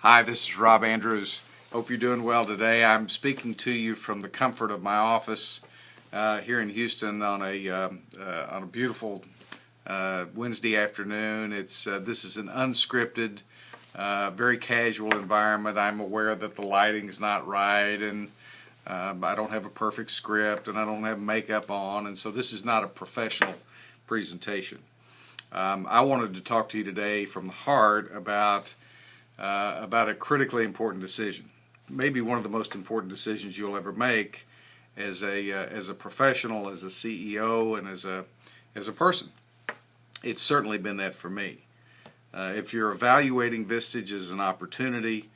Hi, this is Rob Andrews. Hope you're doing well today. I'm speaking to you from the comfort of my office here in Houston on a beautiful Wednesday afternoon. This is an unscripted, very casual environment. I'm aware that the lighting's not right, and I don't have a perfect script, and I don't have makeup on, and so this is not a professional presentation. I wanted to talk to you today from the heart about a critically important decision, maybe one of the most important decisions you'll ever make as a professional, as a CEO, and as a person. It's certainly been that for me. If you're evaluating Vistage as an opportunity,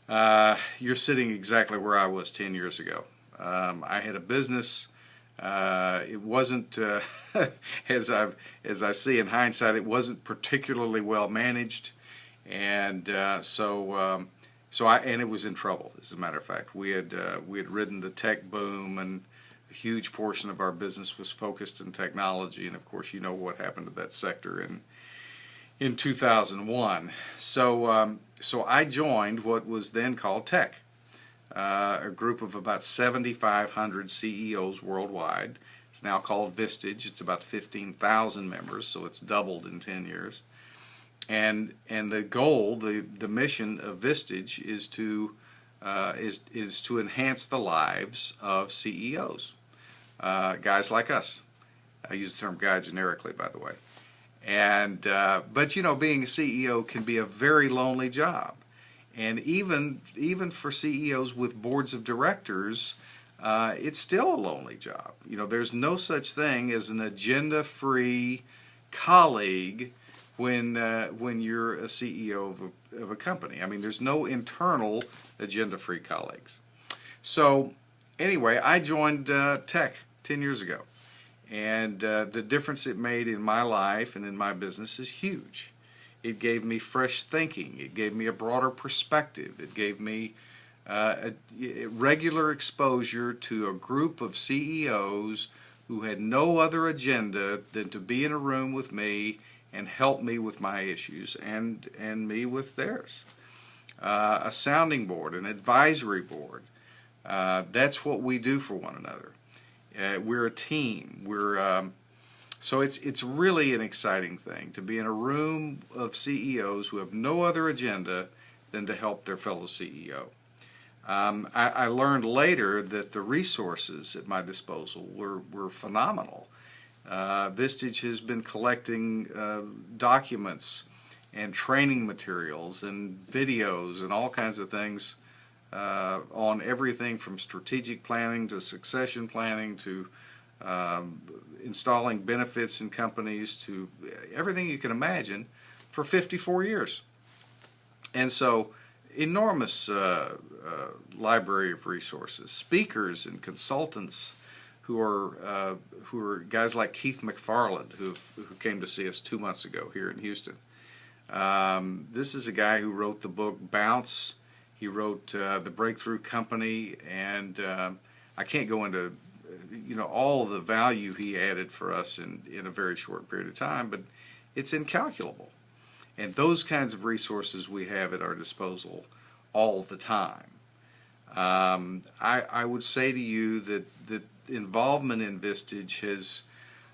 you're sitting exactly where I was 10 years ago. I had a business. It wasn't, as I see in hindsight, it wasn't particularly well managed. And so it was in trouble. As a matter of fact, we had ridden the tech boom, and a huge portion of our business was focused in technology. And of course, you know what happened to that sector in 2001. So I joined what was then called Tech, a group of about 7,500 CEOs worldwide. It's now called Vistage. It's about 15,000 members, so it's doubled in 10 years. And the goal, the mission of Vistage is to enhance the lives of CEOs, guys like us. I use the term guy generically, by the way. And but you know, being a CEO can be a very lonely job, and even for CEOs with boards of directors, it's still a lonely job. You know, there's no such thing as an agenda-free colleague when you're a CEO of a company. I mean, there's no internal agenda-free colleagues. So anyway, I joined Tech 10 years ago, and the difference it made in my life and in my business is huge. It gave me fresh thinking. It gave me a broader perspective. It gave me a regular exposure to a group of CEOs who had no other agenda than to be in a room with me and help me with my issues and me with theirs. A sounding board, an advisory board. That's what we do for one another. We're a team. So it's really an exciting thing to be in a room of CEOs who have no other agenda than to help their fellow CEO. I learned later that the resources at my disposal were phenomenal. Vistage has been collecting documents and training materials and videos and all kinds of things on everything from strategic planning to succession planning to installing benefits in companies to everything you can imagine for 54 years. And so enormous library of resources, speakers and consultants who are guys like Keith McFarland, who came to see us 2 months ago here in Houston. This is a guy who wrote the book Bounce. He wrote The Breakthrough Company, and I can't go into all the value he added for us in a very short period of time, but it's incalculable. And those kinds of resources we have at our disposal all the time. I would say to you that involvement in Vistage has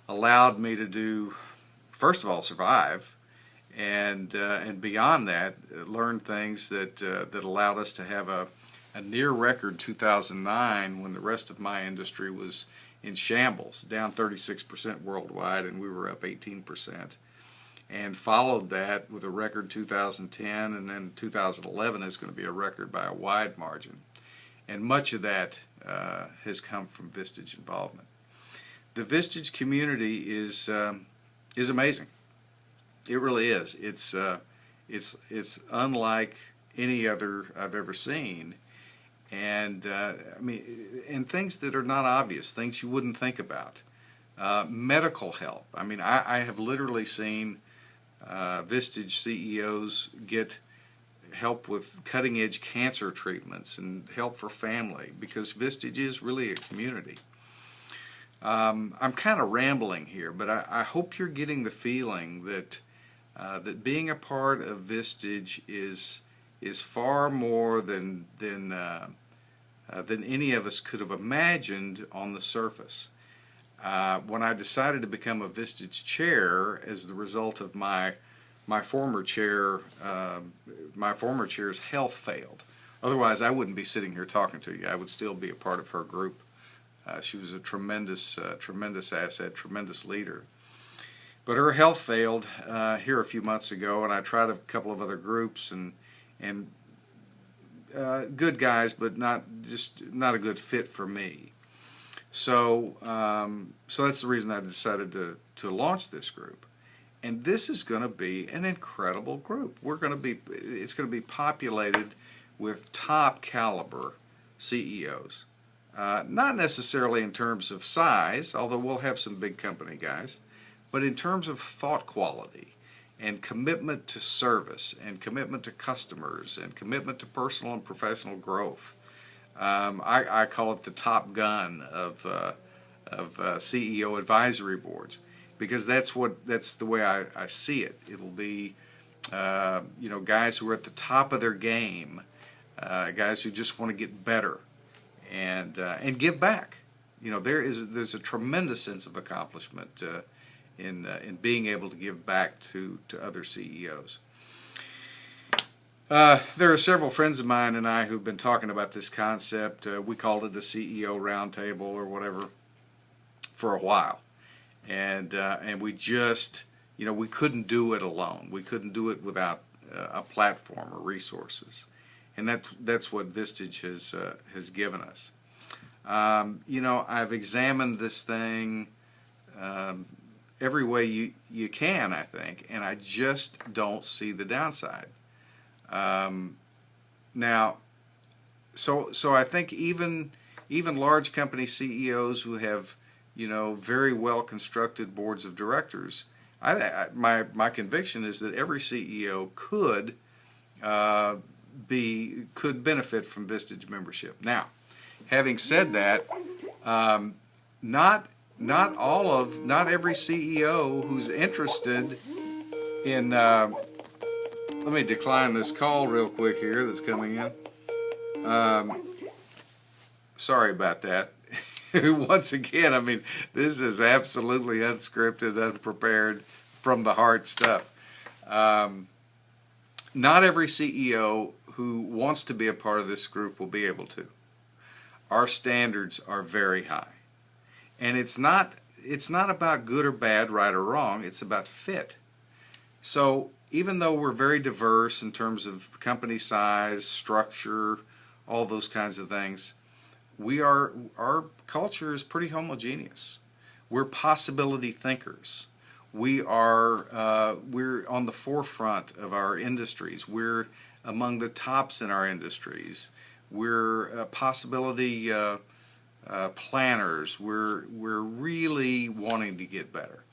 allowed me to do, first of all, survive, and beyond that, learn things that allowed us to have a near record 2009 when the rest of my industry was in shambles, down 36% worldwide, and we were up 18%. And followed that with a record 2010, and then 2011 is going to be a record by a wide margin. And much of that has come from Vistage involvement. The Vistage community is amazing. It really is. It's unlike any other I've ever seen, and and things that are not obvious, things you wouldn't think about. Medical help. I mean, I have literally seen Vistage CEOs get help with cutting-edge cancer treatments and help for family, because Vistage is really a community. I'm kind of rambling here, but I hope you're getting the feeling that that being a part of Vistage is is far more than any of us could have imagined on the surface. When I decided to become a Vistage chair as the result of my former chair's health failed. Otherwise, I wouldn't be sitting here talking to you. I would still be a part of her group. She was a tremendous asset, tremendous leader. But her health failed here a few months ago, and I tried a couple of other groups and good guys, but not a good fit for me. So that's the reason I decided to launch this group. And this is going to be an incredible group. It's going to be populated with top caliber CEOs. Not necessarily in terms of size, although we'll have some big company guys, but in terms of thought quality and commitment to service and commitment to customers and commitment to personal and professional growth. I call it the Top Gun of CEO advisory boards, because that's the way I see it. It'll be guys who are at the top of their game, guys who just want to get better and give back. There's a tremendous sense of accomplishment in being able to give back to other CEOs. There are several friends of mine and I who've been talking about this concept. We called it the CEO Roundtable or whatever for a while, and we just we couldn't do it alone. We couldn't do it without a platform or resources, and that's what Vistage has given us. I've examined this thing every way you can, I think, and I just don't see the downside. Now, so I think even large company CEOs who have very well constructed boards of directors, my conviction is that every CEO could benefit from Vistage membership. Now, having said that, not every CEO who's interested in let me decline this call real quick here that's coming in. Sorry about that. Once again, I mean, this is absolutely unscripted, unprepared, from the heart stuff. Not every CEO who wants to be a part of this group will be able to. Our standards are very high. And it's not about good or bad, right or wrong, it's about fit. So even though we're very diverse in terms of company size, structure, all those kinds of things, our culture is pretty homogeneous. We're possibility thinkers. We're on the forefront of our industries. We're among the tops in our industries. We're possibility planners. We're really wanting to get better.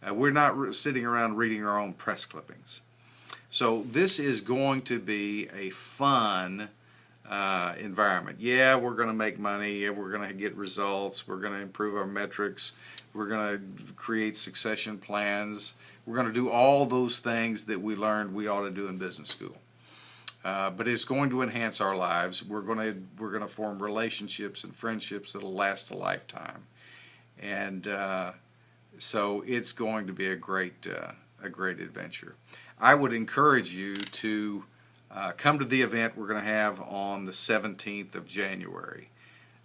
We're not sitting around reading our own press clippings. So this is going to be a fun environment. Yeah, we're going to make money. Yeah, we're going to get results. We're going to improve our metrics. We're going to create succession plans. We're going to do all those things that we learned we ought to do in business school. But it's going to enhance our lives. We're going to form relationships and friendships that'll last a lifetime. And so it's going to be a great adventure. I would encourage you to come to the event we're going to have on the 17th of January.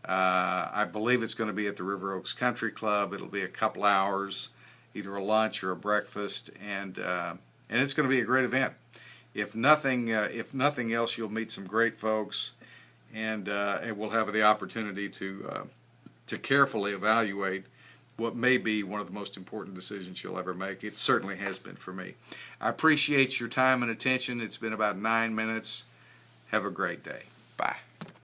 I believe it's going to be at the River Oaks Country Club. It'll be a couple hours, either a lunch or a breakfast, and it's going to be a great event. If nothing else, you'll meet some great folks, and we'll have the opportunity to carefully evaluate what may be one of the most important decisions you'll ever make. It certainly has been for me. I appreciate your time and attention. It's been about 9 minutes. Have a great day. Bye.